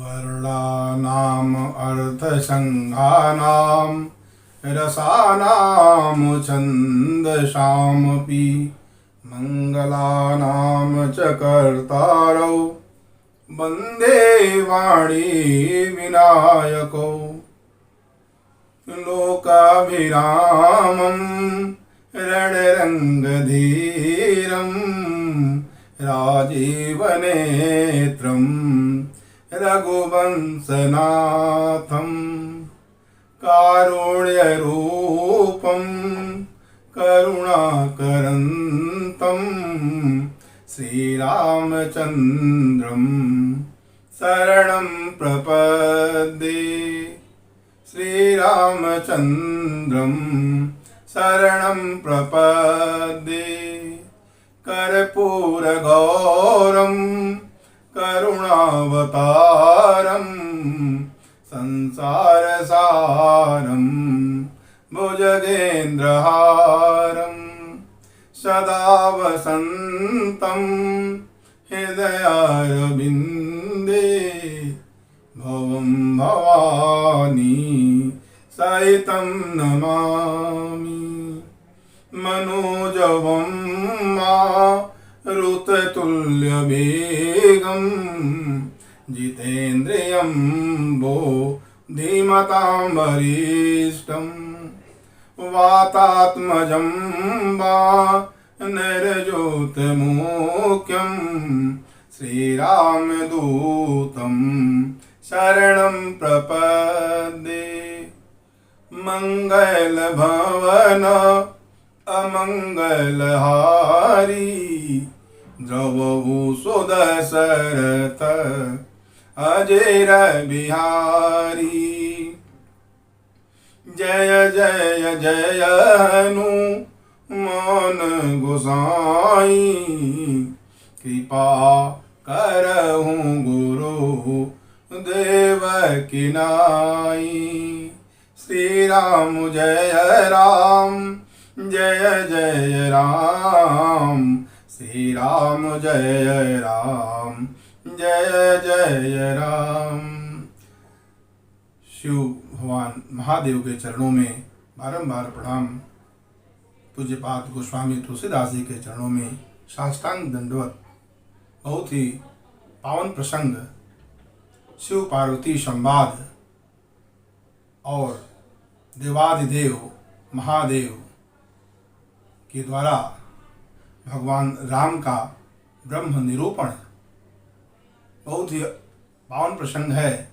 वर्णानाम् अर्थसङ्घानां रसानां छन्दसामपि मङ्गलानां च कर्तारौ वन्दे वाणी विनायकौ लोकाभिरामं रणरङ्गधीरं राजीवनेत्रं रघुवंशनाथं कारुण्यरूपं करुणाकरन्तं श्रीरामचन्द्रं शरणं प्रपद्ये श्रीरामचन्द्रं शरणं प्रपद्ये कर्पूरगौरं करुणावतारं संसारसारं भुजगेन्द्रहारं सदा वसन्तं हृदयारविन्दे भवं भवानी सहितं नमामि मनोजवं मारुततुल्यवेगं जितेन्द्रियं बुद्धिमतां वरिष्ठं वातात्मजं वानरयूथमुख्यं श्रीरामदूतं शरणं प्रपद्ये मंगलभवन अमंगलहारी द्रवहु सुदशरथ अजय बिहारी जय जय जय हनुमान गोसाई कृपा करहु गुरु देव की नाई श्री राम जय राम जय जय राम श्री राम जय राम जय जय राम। शिव भगवान महादेव के चरणों में बारंबार प्रणाम। पूज्यपाद गोस्वामी तुलसीदास जी के चरणों में साष्टांग दंडवत। बहुत ही पावन प्रसंग शिव पार्वती संवाद और देवादिदेव महादेव के द्वारा भगवान राम का ब्रह्म निरूपण बहुत ही पावन प्रसंग है।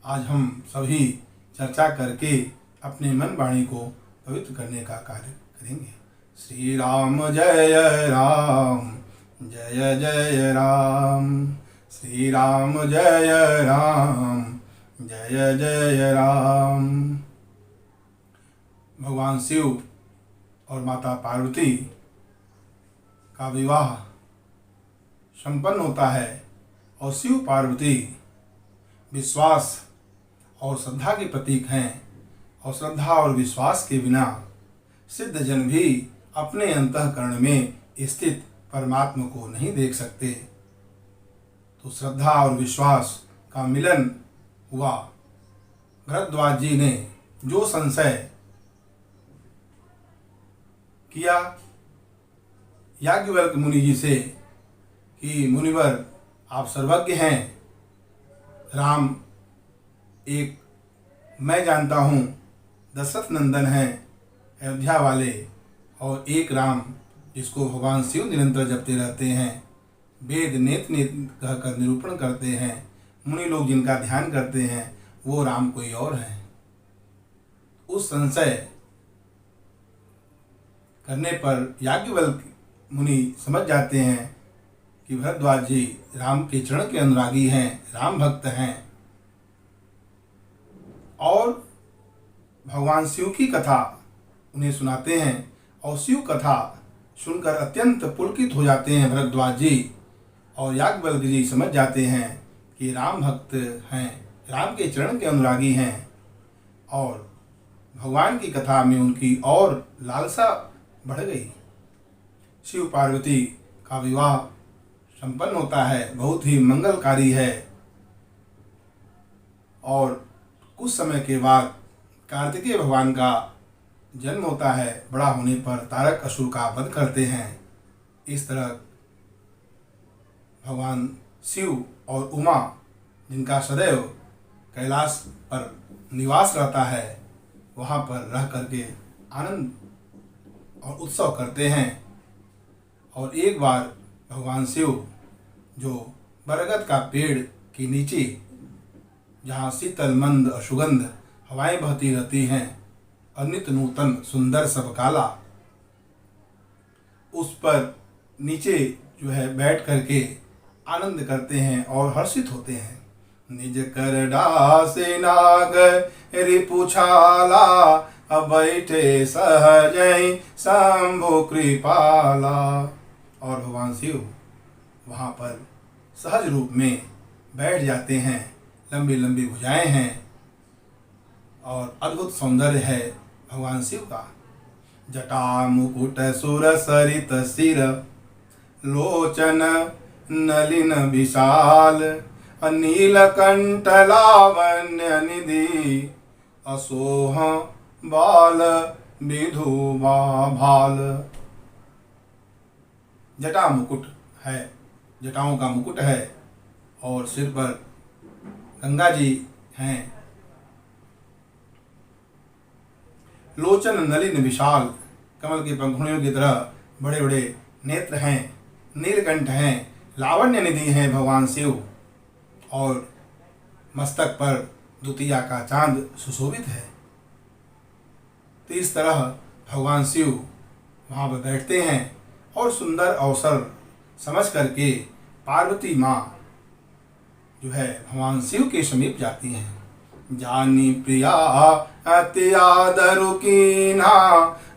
आज हम सभी चर्चा करके अपने मन वाणी को पवित्र करने का कार्य करेंगे। श्री राम जय राम जय जय राम श्री राम जय राम जय जय राम। भगवान शिव और माता पार्वती का विवाह संपन्न होता है और शिव पार्वती विश्वास और श्रद्धा के प्रतीक हैं और श्रद्धा और विश्वास के बिना सिद्ध जन भी अपने अंतःकरण में स्थित परमात्मा को नहीं देख सकते। तो श्रद्धा और विश्वास का मिलन हुआ। भरद्वाज जी ने जो संशय किया याज्ञवल्क्य मुनि जी से कि मुनिवर आप सर्वज्ञ हैं, राम एक मैं जानता हूँ दशरथ नंदन हैं अयोध्या वाले, और एक राम जिसको भगवान शिव निरंतर जपते रहते हैं, वेद नेत नेत कहकर निरूपण करते हैं, मुनि लोग जिनका ध्यान करते हैं, वो राम कोई और है। उस संशय करने पर याज्ञवल्क्य मुनि समझ जाते हैं कि भरद्वाज जी राम के चरण के अनुरागी हैं, राम भक्त हैं, और भगवान शिव की कथा उन्हें सुनाते हैं और शिव कथा सुनकर अत्यंत पुलकित हो जाते हैं भरद्वाज जी, और याज्ञवल्क्य जी समझ जाते हैं कि राम भक्त हैं, राम के चरण के अनुरागी हैं, और भगवान की कथा में उनकी और लालसा बढ़ गई। शिव पार्वती का विवाह संपन्न होता है, बहुत ही मंगलकारी है। और कुछ समय के बाद कार्तिकेय भगवान का जन्म होता है। बड़ा होने पर तारक असुर का वध करते हैं। इस तरह भगवान शिव और उमा, जिनका सदैव कैलाश पर निवास रहता है, वहाँ पर रह करके आनंद और उत्सव करते हैं। और एक बार भगवान शिव जो बरगद का पेड़ के नीचे, जहाँ शीतल मंद और सुगंध हवाएं बहती रहती हैं, और नित्य नूतन सुंदर सब काला, उस पर नीचे जो है बैठ करके आनंद करते हैं और हर्षित होते हैं। निज कर डासे नाग रिपुछाला, अब बैठे सहजई शंभु कृपाला। और भगवान शिव वहाँ पर सहज रूप में बैठ जाते हैं। लंबी लंबी भुजाएं हैं और अद्भुत सौंदर्य है भगवान शिव का। जटा मुकुट सुर सरित सिर, लोचन नलिन विशाल, नीलकंठ लावण्य निधि, असोह बाल विधुमा भाल। जटा मुकुट है, जटाओं का मुकुट है, और सिर पर गंगा जी हैं। लोचन नलिन विशाल, कमल की पंखुड़ियों की तरह बड़े बड़े नेत्र हैं। नीलकंठ हैं, लावण्य निधि हैं भगवान शिव, और मस्तक पर द्वितीया का चांद सुशोभित है। तो इस तरह भगवान शिव वहाँ पर बैठते हैं और सुंदर अवसर समझ करके पार्वती माँ जो है भगवान शिव के समीप जाती हैं। जानी प्रिया अति आदरु कीन्हा,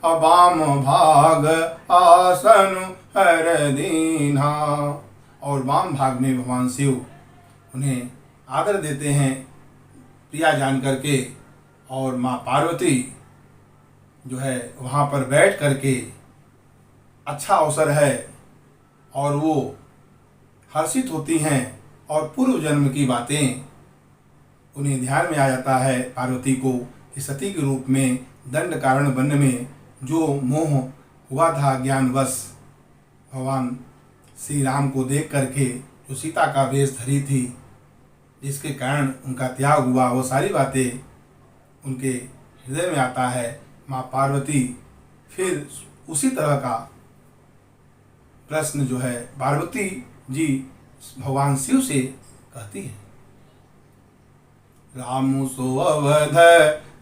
अबाम भाग आसन हर दीन्हा। और वाम भाग में भगवान शिव उन्हें आदर देते हैं प्रिया जान करके। और माँ पार्वती जो है वहाँ पर बैठ करके, अच्छा अवसर है और वो हर्षित होती हैं, और पूर्व जन्म की बातें उन्हें ध्यान में आ जाता है पार्वती को, कि सती के रूप में दंड कारण वन में जो मोह हुआ था ज्ञानवश, भगवान श्री राम को देख करके जो सीता का वेश धरी थी, जिसके कारण उनका त्याग हुआ, वो सारी बातें उनके हृदय में आता है। माँ पार्वती फिर उसी तरह का प्रश्न जो है पार्वती जी भगवान शिव से कहती है। राम सो अवध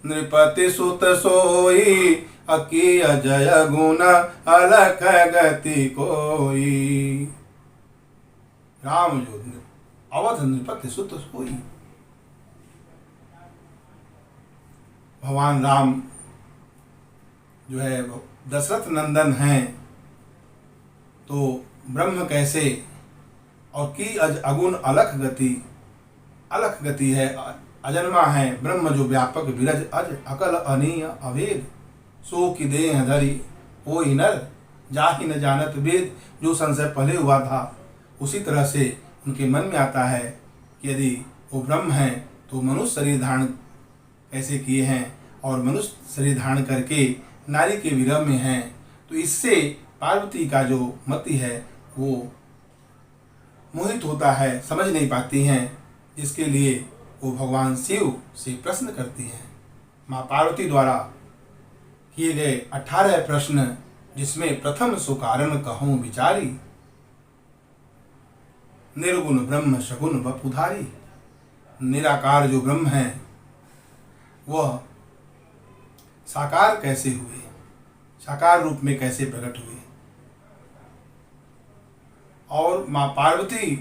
नृपति सुत सोई, अकीय जय गुण अलख गति कोई। राम जो अवध नृपति सुत सोई, भगवान राम जो है दशरथ नंदन हैं, तो ब्रह्म कैसे, और की अगुण अलख गति, अलख गति है, अजन्मा है। ब्रह्म जो व्यापक विरज अज अकल अनीय अभेद, सो की देह धरी हो नर, जाहि न जानत वेद। जो संशय पहले हुआ था, उसी तरह से उनके मन में आता है कि यदि वो ब्रह्म हैं तो मनुष्य शरीर धारण कैसे किए हैं, और मनुष्य शरीर धारण करके नारी के विरह में हैं। तो इससे पार्वती का जो मति है वो मोहित होता है, समझ नहीं पाती हैं, जिसके लिए वो भगवान शिव से प्रश्न करती हैं। माँ पार्वती द्वारा किए गए 18 प्रश्न, जिसमें प्रथम सुकारण कहूँ विचारी, निर्गुण ब्रह्म सगुण वपुधारी। निराकार जो ब्रह्म है वह साकार कैसे हुए, साकार रूप में कैसे प्रकट हुए। और माँ पार्वती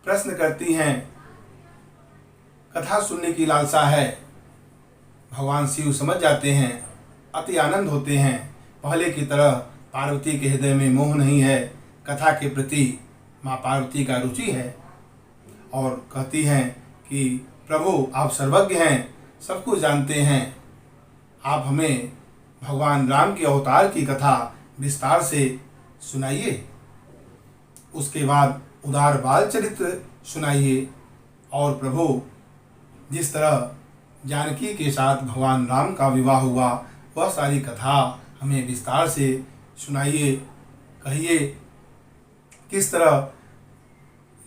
प्रश्न करती हैं, कथा सुनने की लालसा है। भगवान शिव समझ जाते हैं, अति आनंद होते हैं। पहले की तरह पार्वती के हृदय में मोह नहीं है, कथा के प्रति माँ पार्वती का रुचि है, और कहती हैं कि प्रभु आप सर्वज्ञ हैं, सब कुछ जानते हैं, आप हमें भगवान राम के अवतार की कथा विस्तार से सुनाइए। उसके बाद उदार बाल चरित्र सुनाइए। और प्रभु जिस तरह जानकी के साथ भगवान राम का विवाह हुआ, वह सारी कथा हमें विस्तार से सुनाइए, कहिए। किस तरह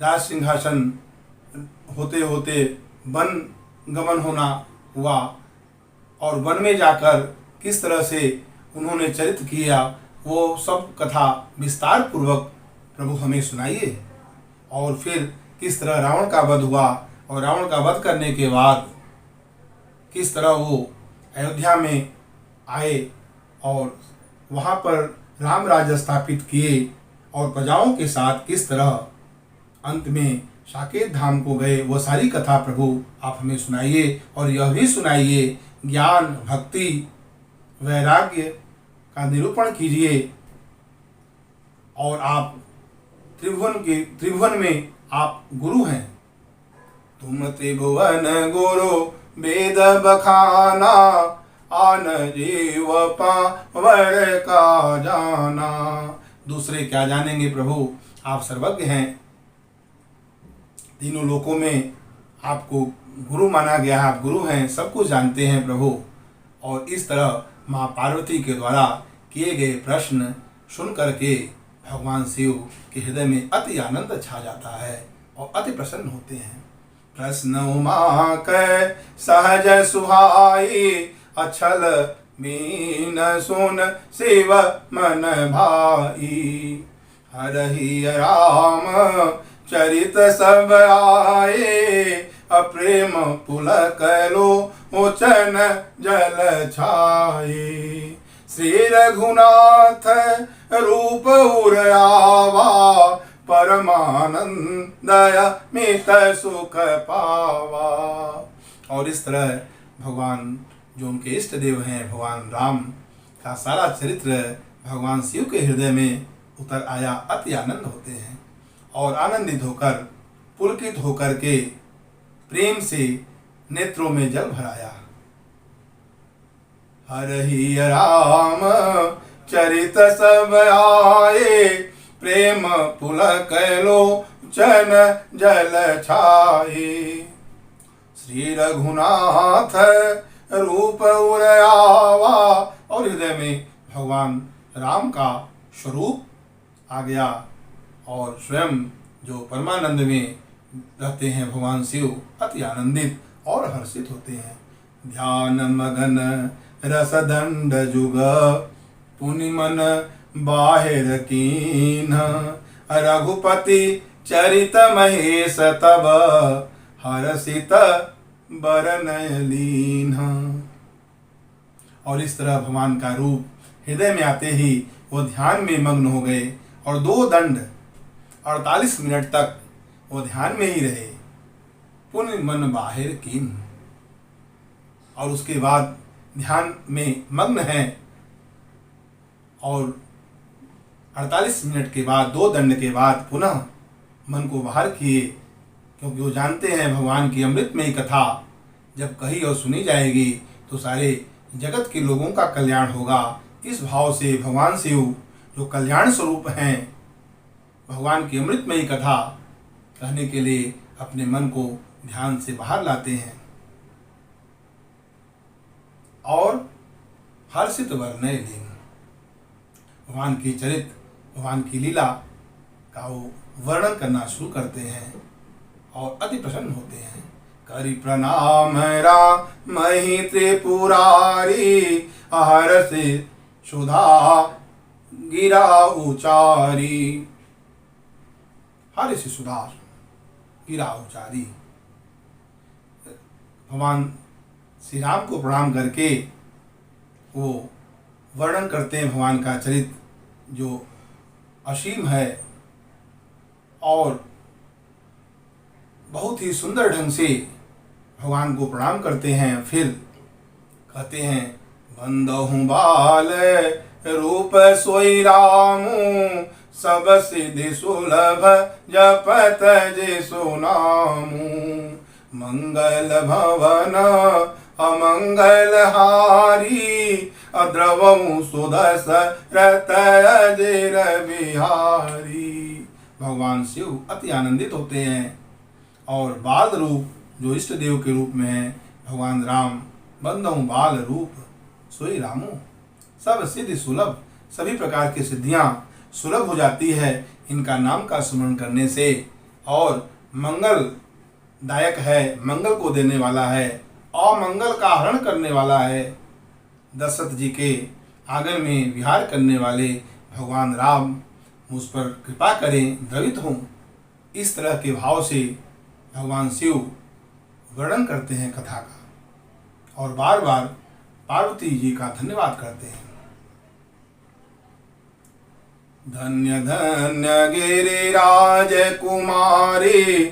राज सिंहासन होते होते वन गमन होना हुआ और वन में जाकर किस तरह से उन्होंने चरित्र किया, वो सब कथा विस्तार पूर्वक प्रभु हमें सुनाइए। और फिर किस तरह रावण का वध हुआ और रावण का वध करने के बाद किस तरह वो अयोध्या में आए और वहाँ पर राम राज्य स्थापित किए और प्रजाओं के साथ किस तरह अंत में साकेत धाम को गए, वो सारी कथा प्रभु आप हमें सुनाइए। और यह भी सुनाइए, ज्ञान भक्ति वैराग्य का निरूपण कीजिए। और आप त्रिभुवन में आप गुरु हैं। तुम त्रिभुवन गुरु वेद बखाना, आन जीव पावर का जाना। दूसरे क्या जानेंगे प्रभु, आप सर्वज्ञ हैं। तीनों लोकों में आपको गुरु माना गया है, आप गुरु हैं, सब कुछ जानते हैं प्रभु। और इस तरह माँ पार्वती के द्वारा किए गए प्रश्न सुन करके भगवान शिव के हृदय में अति आनंद छा जाता है और अति प्रसन्न होते हैं। प्रश्न उमा कै सहज सुहाई, अछल मीन सुन शिव मन भाई। हरहि राम चरित सब आए, अप्रेम पुलक लोचन जल छाए। श्री रघुनाथ रूप उर आवा, परमानंद मित सुख पावा। और इस तरह भगवान जो उनके इष्ट देव हैं, भगवान राम का सारा चरित्र भगवान शिव के हृदय में उतर आया। अति आनंद होते हैं और आनंदित होकर पुलकित होकर के प्रेम से नेत्रों में जल भराया। हरहि राम चरित सब आए, प्रेम पुलक लोचन जल छाए। श्री रघुनाथ रूप उर आवा। और हृदय में भगवान राम का स्वरूप आ गया और स्वयं जो परमानंद में रहते हैं भगवान शिव अति आनंदित और हर्षित होते हैं। ध्यान मगन रसदंड जुग, पुनि मन बाहिर कीन। रघुपति चरित महेश तब, हर्षित बरनय लीन। और इस तरह भगवान का रूप हृदय में आते ही वो ध्यान में मग्न हो गए और 2 दंड 48 मिनट तक वो ध्यान में ही रहे। पुण्य मन बाहिर कीन। और उसके बाद ध्यान में मग्न हैं और 48 मिनट के बाद 2 दंड के बाद पुनः मन को बाहर किए, क्योंकि वो जानते हैं भगवान की अमृतमयी कथा जब कही और सुनी जाएगी तो सारे जगत के लोगों का कल्याण होगा। इस भाव से भगवान शिव जो कल्याण स्वरूप हैं, भगवान की अमृतमयी कथा कहने के लिए अपने मन को ध्यान से बाहर लाते हैं और हर्षित वर्णय लीन। भगवान की चरित्र, भगवान की लीला का वो वर्णन करना शुरू करते हैं और अति प्रसन्न होते हैं। करि प्रणाम रामहि त्रिपुरारी, हर्षि सुधा गिरा उचारी। हर्षि सुधा गिरा उचारी। भगवान श्री राम को प्रणाम करके वो वर्णन करते हैं भगवान का चरित्र जो असीम है और बहुत ही सुंदर ढंग से भगवान को प्रणाम करते हैं। फिर कहते हैं, बंदहु बाल रूप सोई रामू, सब सिद्धि सुलभ जपत जे नामू। मंगल भवन अमंगल हारी, अद्रवऊ सुदस रत अजेर बिहारी। भगवान शिव अति आनंदित होते हैं और बाल रूप जो इष्ट देव के रूप में है भगवान राम, बंदहु बाल रूप सोई रामो। सब सिद्धि सुलभ, सभी प्रकार की सिद्धियां सुलभ हो जाती है इनका नाम का स्मरण करने से, और मंगल दायक है, मंगल को देने वाला है, अमंगल का हरण करने वाला है। दशरथ जी के आंगन में विहार करने वाले भगवान राम मुझ पर कृपा करें, द्रवित हों। इस तरह के भाव से भगवान शिव वर्णन करते हैं कथा का, और बार बार पार्वती जी का धन्यवाद करते हैं। धन्य धन्य गिरिराज कुमारी,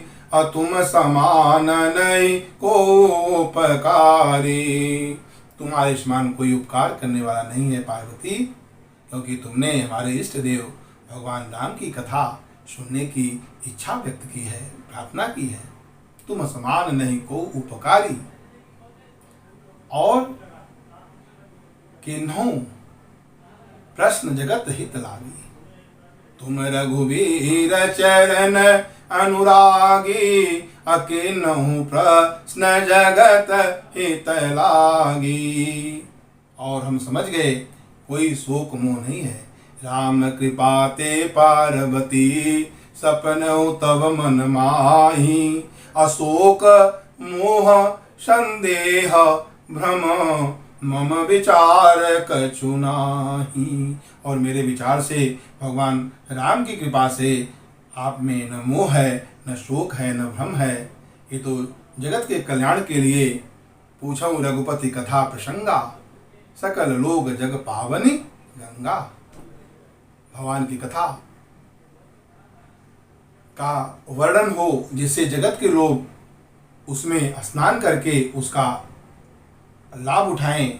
तुम समान नहीं को उपकारी। तुम्हारे समान कोई उपकार करने वाला नहीं है पार्वती, क्योंकि तुमने हमारे इष्ट देव भगवान राम की कथा सुनने की इच्छा व्यक्त की है, प्रार्थना की है। तुम समान नहीं को उपकारी, और किन्हों प्रश्न जगत हित लागी। तुम रघुवीर चरण अनुरागी, अकिन्हु प्रश्न जगत हित लागी। और हम समझ गए कोई शोक मोह नहीं है। राम कृपा ते पार्वती, सपनौ तब मन माही। अशोक मोह संदेह भ्रम, मम विचार कछु नाही। और मेरे विचार से भगवान राम की कृपा से आप में न मोह है, न शोक है, न भ्रम है। ये तो जगत के कल्याण के लिए पूछऊँ रघुपति कथा प्रसंगा, सकल लोग जग पावनी गंगा। भगवान की कथा का वर्णन हो जिससे जगत के लोग उसमें स्नान करके उसका लाभ उठाएं,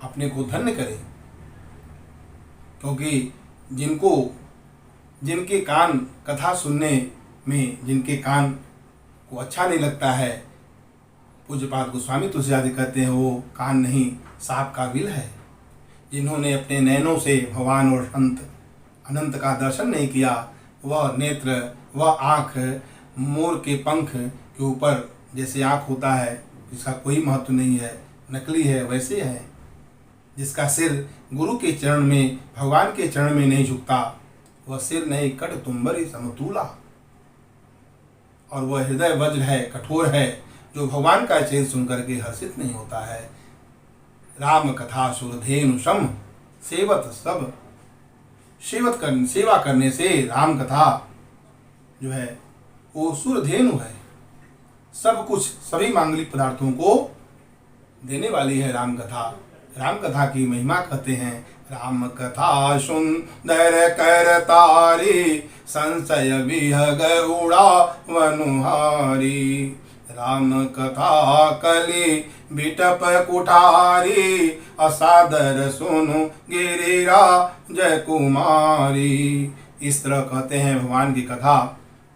अपने को धन्य करें। क्योंकि जिनके कान कथा सुनने में, जिनके कान को अच्छा नहीं लगता है, पूज्यपाद गोस्वामी तुलसीदास कहते हैं वो कान नहीं सांप का बिल है। जिन्होंने अपने नैनों से भगवान और संत अनंत का दर्शन नहीं किया, वह नेत्र, वह आँख मोर के पंख के ऊपर जैसे आँख होता है, इसका कोई महत्व नहीं है, नकली है, वैसे है। जिसका सिर गुरु के चरण में, भगवान के चरण में नहीं झुकता, वह सिर नहीं कट तुम्बरी समतूला। और वह हृदय वज्र है, कठोर है, जो भगवान का चरित्र सुनकर के हर्षित नहीं होता है। राम कथा सुरधेनु सम, सेवत सब सेवा करने से राम कथा जो है वो सुरधेनु है, सब कुछ सभी मांगलिक पदार्थों को देने वाली है राम कथा। राम कथा की महिमा कहते हैं, राम कथा सुंदर कर तारी, संशय विहग उड़ा वनुहारी। राम कथा कली बिटप कुठारी, असादर सुनु गिरिराज कुमारी। इस तरह कहते हैं भगवान की कथा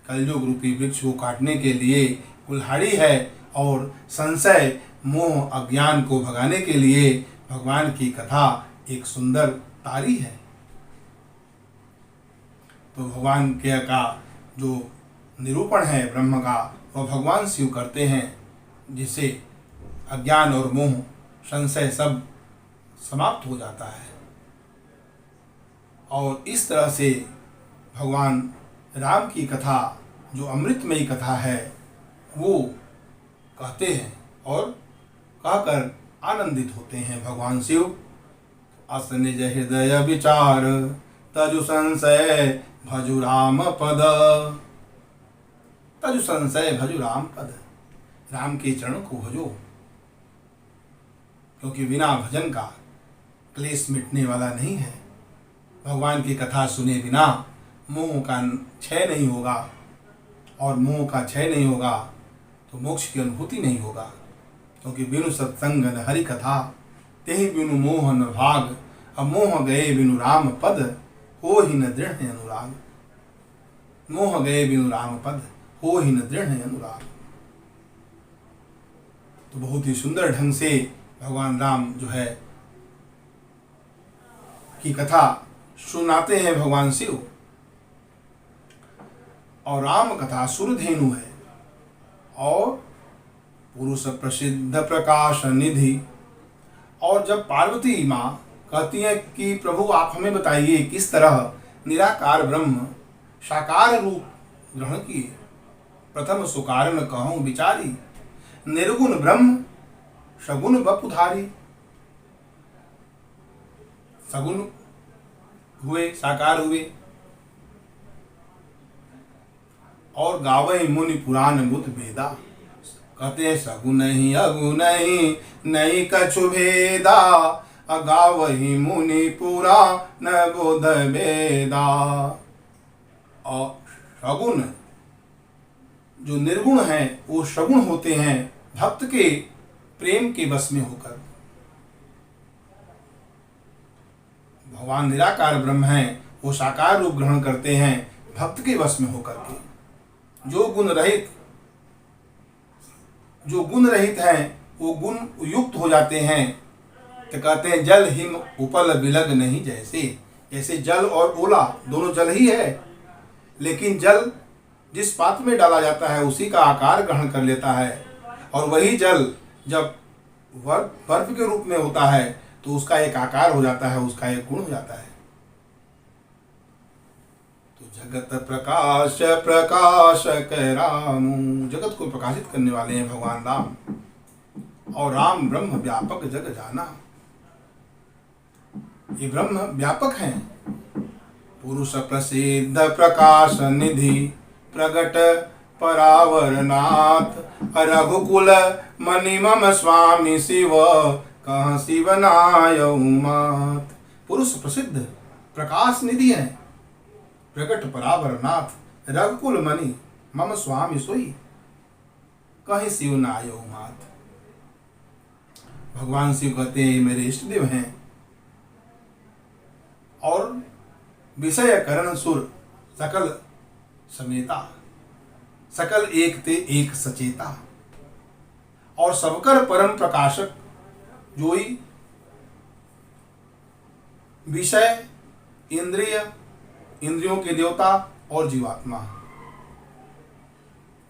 कलयुग रूपी वृक्ष को काटने के लिए कुल्हाड़ी है, और संशय मोह अज्ञान को भगाने के लिए भगवान की कथा एक सुंदर तारी है। तो भगवान के का जो निरूपण है ब्रह्म का, वह भगवान शिव करते हैं, जिससे अज्ञान और मोह संशय सब समाप्त हो जाता है। और इस तरह से भगवान राम की कथा जो अमृतमयी कथा है वो कहते हैं, और कहकर आनंदित होते हैं भगवान शिव। अस निज हृदय विचार, तजु संशय भजु राम पद। तजु संशय भजु राम पद, राम के चरण को भजो, क्योंकि बिना भजन का क्लेश मिटने वाला नहीं है। भगवान की कथा सुने बिना मोह का क्षय नहीं होगा, और मोह का क्षय नहीं होगा तो मोक्ष की अनुभूति नहीं होगा। क्योंकि बिनु सत्संग न हरि कथा, तेहि बिनु मोह न भाग। अब मोह गए बिनु राम पद, हो ही न दृढ़ अनुराग। मोह गए बिनु राम पद, हो ही न दृढ़ अनुराग। तो बहुत ही सुंदर ढंग से भगवान राम जो है की कथा सुनाते हैं भगवान शिव। और राम कथा सुरधेनु है, और पुरुष प्रसिद्ध प्रकाश निधि। और जब पार्वती माँ कहती हैं कि प्रभु आप हमें बताइए किस तरह निराकार ब्रह्म साकार रूप ग्रहण किए, प्रथम सुकारण कहूँ विचारी, निर्गुण ब्रह्म सगुण बपुधारी। सगुण हुए, साकार हुए। और गावई मुनि पुराण बुध भेदा, कहते हैं सगुन ही अगुन ही नहीं कछु भेदा, अगावही मुनि पुराण बुध भेदा। और सगुण जो निर्गुण है वो सगुण होते हैं भक्त के प्रेम के वश में होकर। भगवान निराकार ब्रह्म हैं, वो साकार रूप ग्रहण करते हैं भक्त के वश में होकर के। जो गुण रहित हैं वो गुण युक्त हो जाते हैं। तो कहते हैं जल हिम उपल बिलग नहीं, जैसे जल और ओला दोनों जल ही है, लेकिन जल जिस पात्र में डाला जाता है उसी का आकार ग्रहण कर लेता है, और वही जल जब बर्फ के रूप में होता है तो उसका एक आकार हो जाता है, उसका एक गुण हो जाता है। तो जगत प्रकाश प्रकाशक राम, जगत को प्रकाशित करने वाले हैं भगवान राम। और राम ब्रह्म व्यापक जग जाना, ये ब्रह्म व्यापक हैं। पुरुष प्रसिद्ध प्रकाश निधि, प्रगट परावरनाथ, रघुकुल मणि मम स्वामी शिव, कहाँ शिव नायऊ मात। पुरुष प्रसिद्ध प्रकाश निधि है, प्रगट परावरनाथ, रघुकुल मणि मम स्वामी सोई, कहीं शिव नायऊ मात। भगवान शिव कहते हैं मेरे इष्ट देव हैं। और विषय करण सुर सकल समेता, सकल एक ते एक सचेता। और सबकर परम प्रकाशक जोई, विषय इंद्रियों के देवता और जीवात्मा।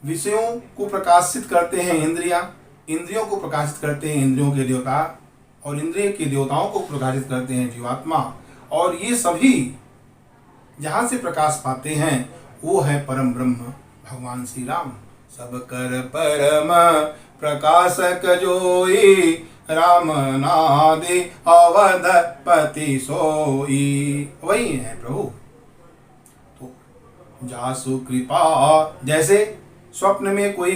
विषयों को प्रकाशित करते हैं इंद्रियां, इंद्रियों को प्रकाशित करते हैं इंद्रियों के देवता, और इंद्रिय के देवताओं को प्रकाशित करते हैं जीवात्मा। और ये सभी जहाँ से प्रकाश पाते हैं वो है परम ब्रह्म भगवान श्री राम। सब कर परम प्रकाशक जोई, राम नादि अवधपति सोई। वही है प्रभु। तो जासु कृपा, जैसे स्वप्न में कोई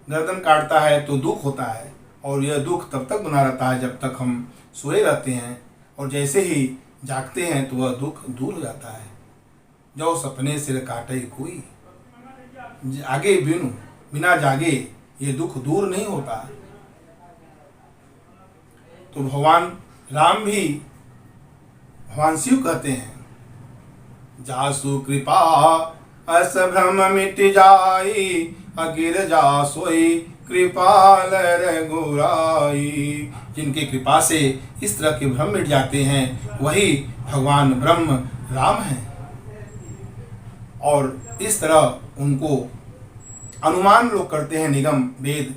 गर्दन काटता है तो दुख होता है, और यह दुख तब तक बना रहता है जब तक हम सोए रहते हैं, और जैसे ही जागते हैं तो वह दुख दूर हो जाता है। जो सपने सिर काटे कोई, जागे बिना जागे ये दुख दूर नहीं होता। तो भगवान राम भी भगवान शिव कहते हैं, जासु कृपा अस भ्रम मिट जाई, अगिर जा सोई कृपाल रघुराई। जिनके कृपा से इस तरह के भ्रम मिट जाते हैं वही भगवान ब्रह्म राम हैं। और इस तरह उनको अनुमान लोग करते हैं निगम वेद,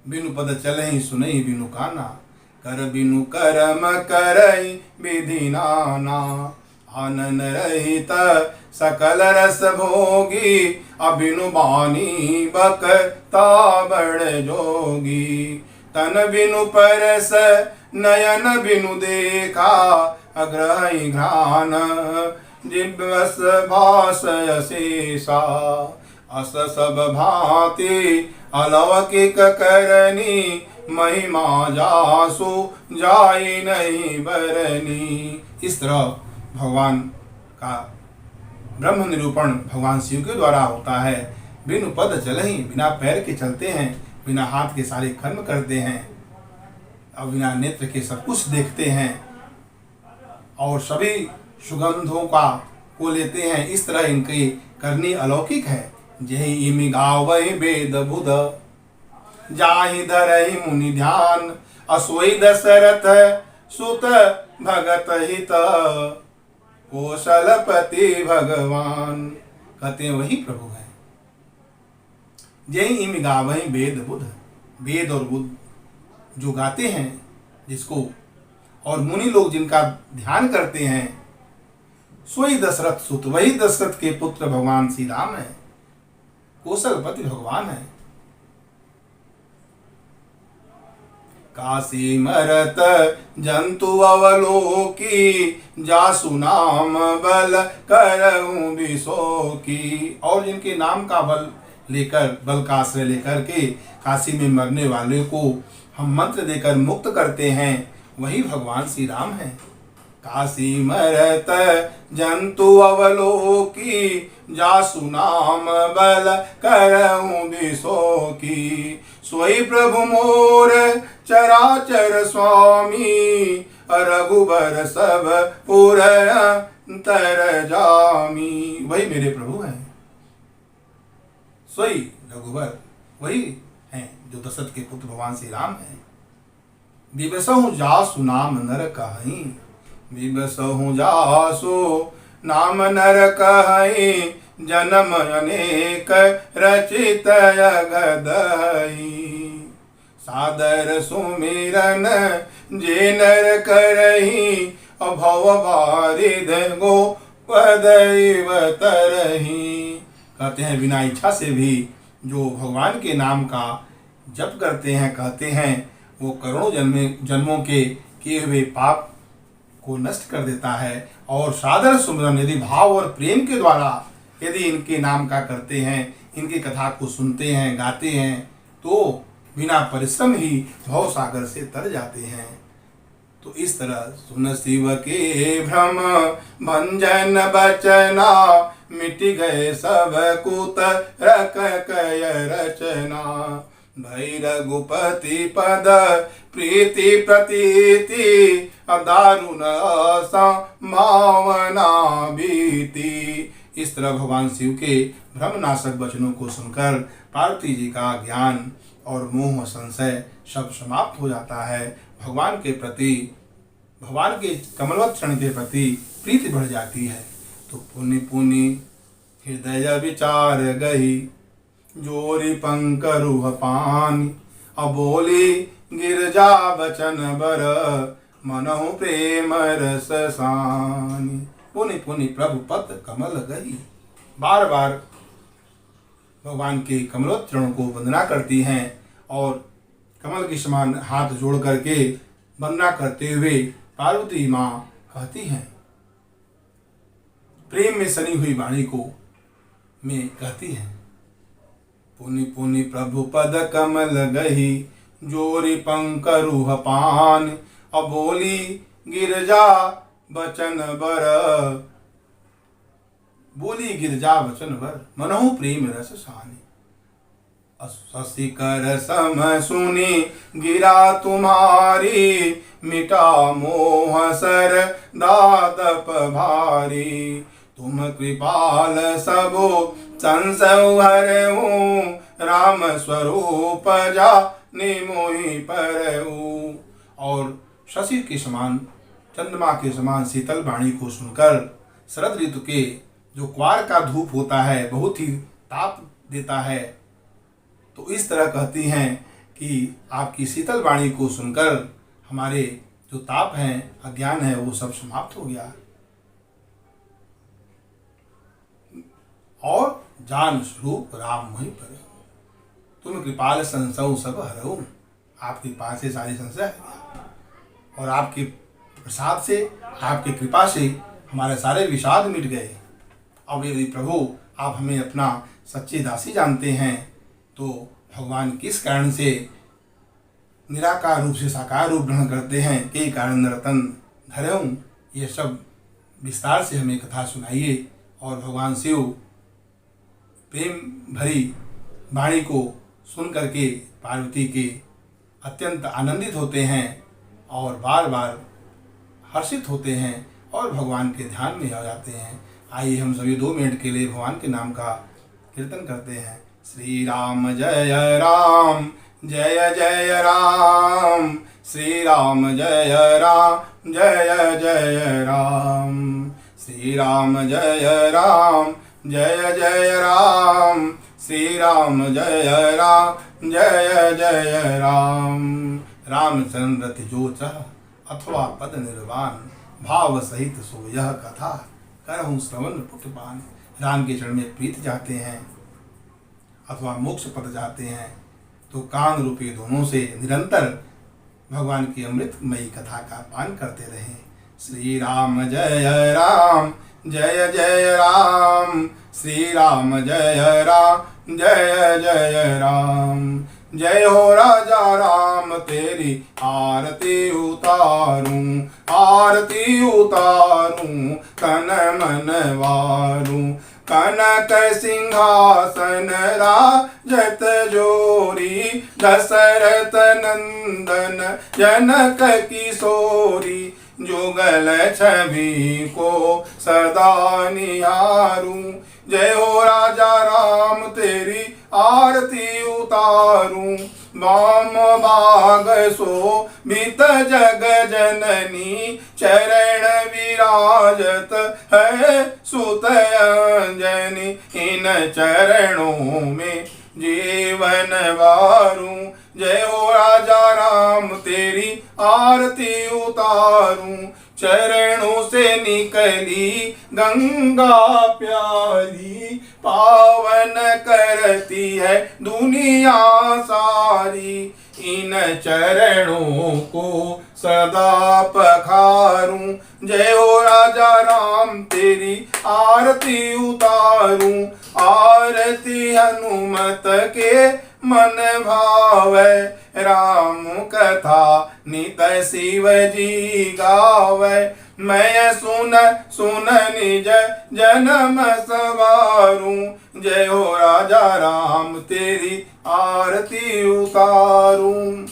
बिनु पद चलहि सुनहि बिनु काना, कर बिनु करम करई विधि नाना, आनन रहित सकल रस भोगी, अबिनु बानी बकता बड़ जोगी। तन बिनु परस नयन बिनु देखा, अग्रहि घ्राण जिब्वस भाषय शेषा। अस सब भांति अलौकिक करनी, महिमा जासु जाई नहीं बरनी। इस तरह भगवान का ब्रह्म निरूपण भगवान शिव के द्वारा होता है। बिनु पद चलहि, बिना पैर के चलते हैं, बिना हाथ के सारे कर्म करते हैं, और बिना नेत्र के सब कुछ देखते हैं, और सभी सुगंधों को लेते हैं। इस तरह इनकी करनी अलौकिक है। जहि इमि गावहि वेद बुध, जाहि धरहि मुनि ध्यान, असोई दशरथ सुत भगत हित, कौशलपति भगवान। कहते हैं वही प्रभु है। जय इम गावहि वेद बुध, वेद और बुद्ध जो गाते हैं जिसको, और मुनि लोग जिनका ध्यान करते हैं, सोई दशरथ सुत, वही दशरथ के पुत्र भगवान श्री राम है, कौशलपति भगवान है। काशी मरत जंतु अवलोकी, जासु नाम बल करऊं विशोकी। और जिनके नाम का बल लेकर, बल का आश्रय लेकर के काशी में मरने वाले को हम मंत्र देकर मुक्त करते हैं, वही भगवान श्री राम है। काशी मरत जंतु अवलोकी, जासु नाम बल करऊं विशोकी। सोई प्रभु मोर चराचर स्वामी, रघुबर सब पुर अंतर जामी। वही मेरे प्रभु हैं, सोई रघुबर वही हैं जो दशरथ के पुत्र भगवान श्री राम हैं। विबसहु जासु नाम नर कहीं, विबसहु जासु नाम नर कहीं, जन्म अनेक रचित अगदई। सादर सुमिरन जे नर करही, अभव बारिध गो पदैव तरही। कहते हैं बिना इच्छा से भी जो भगवान के नाम का जप करते हैं, कहते हैं, वो करोड़ों जन्मों के किए हुए पाप को नष्ट कर देता है। और सादर सुमिरन यदि भाव और प्रेम के द्वारा यदि इनके नाम का करते हैं, इनकी कथा को सुनते हैं, गाते हैं, तो बिना परिश्रम ही भव सागर से तर जाते हैं। तो इस तरह सुन शिव के भ्रम भंजन बचना, मिट गए सब कुत रक कय रचना। भई रघुपति पद प्रीति प्रतीति, दारुण संभावना बीती। इस तरह भगवान शिव के भ्रमनाशक वचनों को सुनकर पार्वती जी का ज्ञान और मोह संशय सब समाप्त हो जाता है। भगवान के प्रति, भगवान के कमलवत चरण के प्रति प्रीति बढ़ जाती है। तो पुनि पुनि हृदय विचार गही, जोरी पंकरुह पानी। अबोली गिरजा बचन बर, मनहु प्रेम रस सानी। पुनि पुनि प्रभु पद कमल गही, बार बार भगवान के कमलोत चरणों को वंदना करती हैं और कमल के समान हाथ जोड़ करके वंदना करते हुए पार्वती माँ कहती हैं, प्रेम में सनी हुई वाणी को में कहती हैं, पुनि पुनि प्रभु पद कमल गही, जोरी पंकरुह पान। अबोली गिरजा बचन बर, बोली गिरजा बचन बर, मनहु प्रेम रस सानी। शशि कर सम सुनी गिरा तुम्हारी, मिटा मोह सर दादप भारी। तुम कृपाल सबो संशय हरऊ, राम स्वरूप जा निमोहि परऊ। और शशि के समान, चंद्रमा के समान शीतल वाणी को सुनकर, शरद ऋतु के जो क्वार का धूप होता है बहुत ही ताप देता है, तो इस तरह कहती हैं कि आपकी शीतल वाणी को सुनकर हमारे जो ताप हैं, अज्ञान है, वो सब समाप्त हो गया। और जान स्वरूप राम मोहि पर, तुम कृपाल संशय सब हरऊ। आपकी कृपा से सारे संशय है और आपके प्रसाद से, आपकी कृपा से हमारे सारे विषाद मिट गए। अब यदि प्रभु आप हमें अपना सच्चे दासी जानते हैं, तो भगवान किस कारण से निराकार रूप से साकार रूप ग्रहण करते हैं, कई कारण रतन धरऊं, ये सब विस्तार से हमें कथा सुनाइए। और भगवान शिव प्रेम भरी वाणी को सुन करके पार्वती के अत्यंत आनंदित होते हैं और बार बार हर्षित होते हैं और भगवान के ध्यान में आ जाते हैं। आइए हम सभी 2 मिनट के लिए भगवान के नाम का कीर्तन करते हैं। श्री राम जय राम, जय जय राम। श्री राम जय राम, जय जय राम। श्री राम जय राम, जय जय राम। श्री राम जय राम, जय जय राम। रामचंद्र तिजोचः अथवा पद निर्वाण, भाव सहित सो यह कथा करहूँ श्रवण पुटपान। राम के चरण में प्रीत जाते हैं अथवा मोक्ष पद जाते हैं तो कान रूपी दोनों से निरंतर भगवान की अमृतमयी कथा का पान करते रहें। श्री राम जय राम, जय जय राम। श्री राम जय राम, जय जय राम। जय हो राजा राम तेरी आरती उतारूं, आरती उतारूं तन मन वारूं। कनक सिंहासन राजत जोरी, दशरथ नंदन जनक किशोरी। जुगल छवि को सदा निहारूं, जय हो राजा राम तेरी आरती उतारूं। वाम भाग शोभित जग जननी, चरण विराजत है सुत अंजनी। इन चरणों में जीवन वारूं, जय हो राजा राम तेरी आरती उतारूं। चरणों से निकली गंगा प्यारी, पावन करती है दुनिया सारी। इन चरणों को सदा पखारूं, जय हो राजा राम तेरी आरती उतारूं। आरती हनुमत के मन भावै, राम कथा नित शिव जी गावै। मैं सुन सुन निज जन्म सवारूं, जय हो राजा राम तेरी आरती उतारूं।